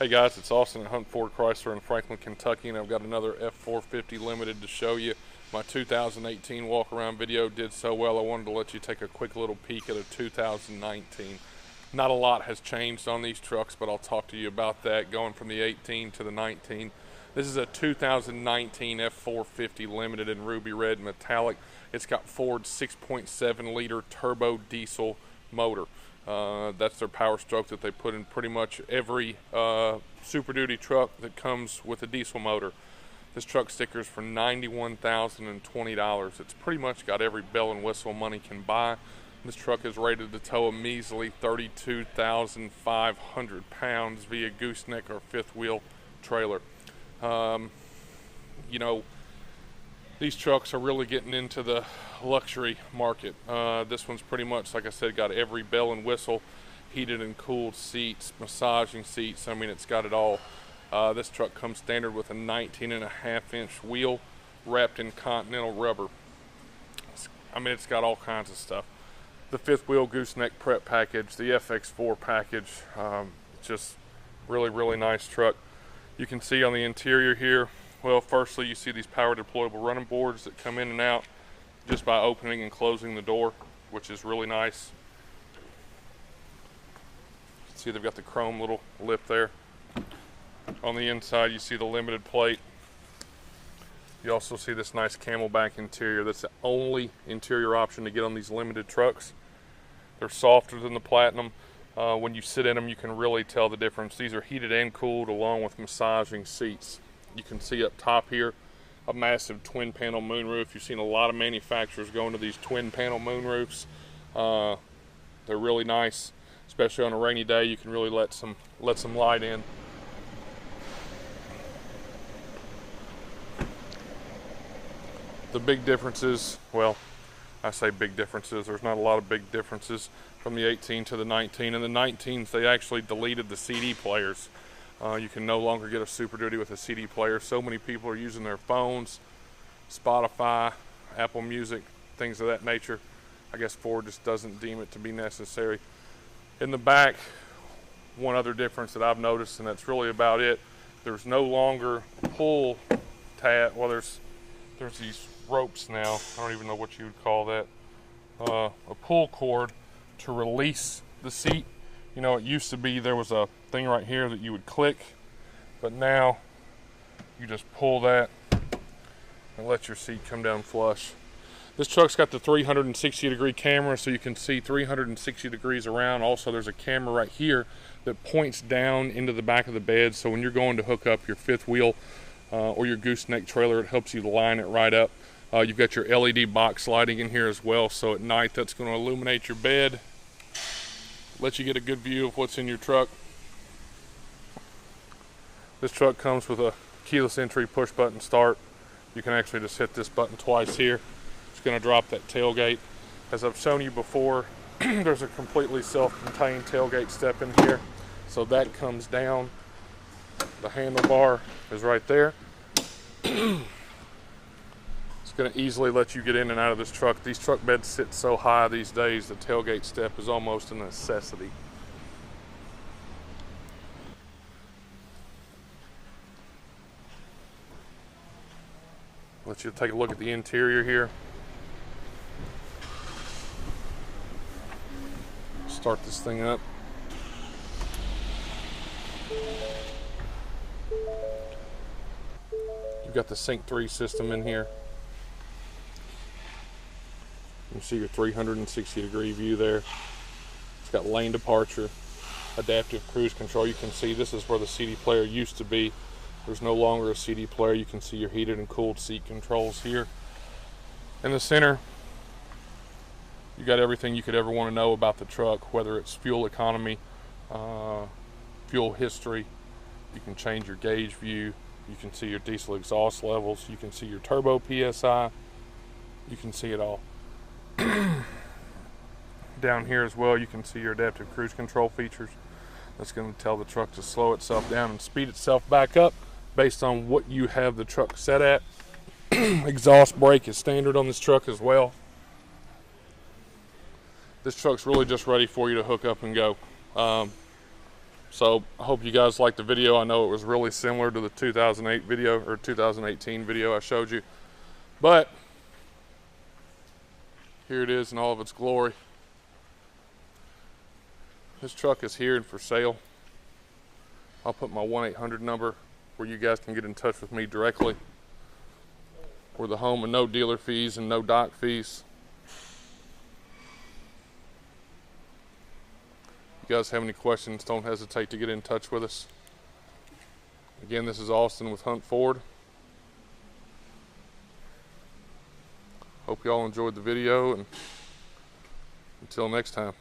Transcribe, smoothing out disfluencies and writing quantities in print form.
Hey guys, it's Austin at Hunt Ford Chrysler in Franklin, Kentucky, and I've got another F450 Limited to show you. My 2018 walk-around video did so well, I wanted to let you take a quick little peek at a 2019. Not a lot has changed on these trucks, but I'll talk to you about that, going from the 18 to the 19. This is a 2019 F450 Limited in ruby red metallic. It's got Ford's 6.7 liter turbo diesel motor. That's their power stroke that they put in pretty much every Super Duty truck that comes with a diesel motor. This truck stickers for $91,020. It's pretty much got every bell and whistle money can buy. This truck is rated to tow a measly 32,500 pounds via gooseneck or fifth wheel trailer. You know, these trucks are really getting into the luxury market. This one's pretty much, like I said, got every bell and whistle, heated and cooled seats, massaging seats. I mean, it's got it all. This truck comes standard with a 19.5-inch wheel wrapped in Continental rubber. It's got all kinds of stuff. The fifth wheel gooseneck prep package, the FX4 package, just really nice truck. You can see on the interior here, well, firstly, you see these power deployable running boards that come in and out just by opening and closing the door, which is really nice. You can see they've got the chrome little lip there. On the inside, you see the limited plate. You also see this nice camelback interior. That's the only interior option to get on these limited trucks. They're softer than the Platinum. When you sit in them, you can really tell the difference. These are heated and cooled along with massaging seats. You can see up top here a massive twin panel moonroof. You've seen a lot of manufacturers go into these twin panel moonroofs. They're really nice, especially on a rainy day. You can really let some light in. The big differences, well, I say big differences, there's not a lot of big differences from the 18 to the 19. In the 19s, they actually deleted the CD players. You can no longer get a Super Duty with a CD player. So many people are using their phones, Spotify, Apple Music, things of that nature. I guess Ford just doesn't deem it to be necessary. In the back, one other difference that I've noticed, and that's really about it, there's no longer pull tab. Well, there's these ropes now. I don't even know what you would call that. A pull cord to release the seat. You know, it used to be there was a thing right here that you would click, but now you just pull that and let your seat come down flush. This truck's got the 360-degree camera, so you can see 360 degrees around. Also, there's a camera right here that points down into the back of the bed, so when you're going to hook up your fifth wheel or your gooseneck trailer, it helps you line it right up. You've got your LED box lighting in here as well, so at night that's going to illuminate your bed, let you get a good view of what's in your truck. This truck comes with a keyless entry push button start. You can actually just hit this button twice here. It's going to drop that tailgate. As I've shown you before, there's a completely self-contained tailgate step in here. So that comes down. The handlebar is right there. It's going to easily let you get in and out of this truck. These truck beds sit so high these days, the tailgate step is almost a necessity. Let you take a look at the interior here. Start this thing up. You've got the Sync 3 system in here. You can see your 360-degree view there. It's got lane departure, adaptive cruise control. You can see this is where the CD player used to be. There's no longer a CD player. You can see your heated and cooled seat controls here. In the center, you got everything you could ever want to know about the truck, whether it's fuel economy, fuel history. You can change your gauge view. You can see your diesel exhaust levels. You can see your turbo PSI. You can see it all. Down here as well, you can see your adaptive cruise control features. That's going to tell the truck to slow itself down and speed itself back up based on what you have the truck set at. Exhaust brake is standard on this truck as well. This truck's really just ready for you to hook up and go. So I hope you guys liked the video. I know it was really similar to the 2008 video or 2018 video I showed you, but here it is in all of its glory. This truck is here and for sale. I'll put my 1-800 number where you guys can get in touch with me directly. We're the home of no dealer fees and no dock fees. If you guys have any questions, don't hesitate to get in touch with us. Again, this is Austin with Hunt Ford. Hope y'all enjoyed the video, and until next time.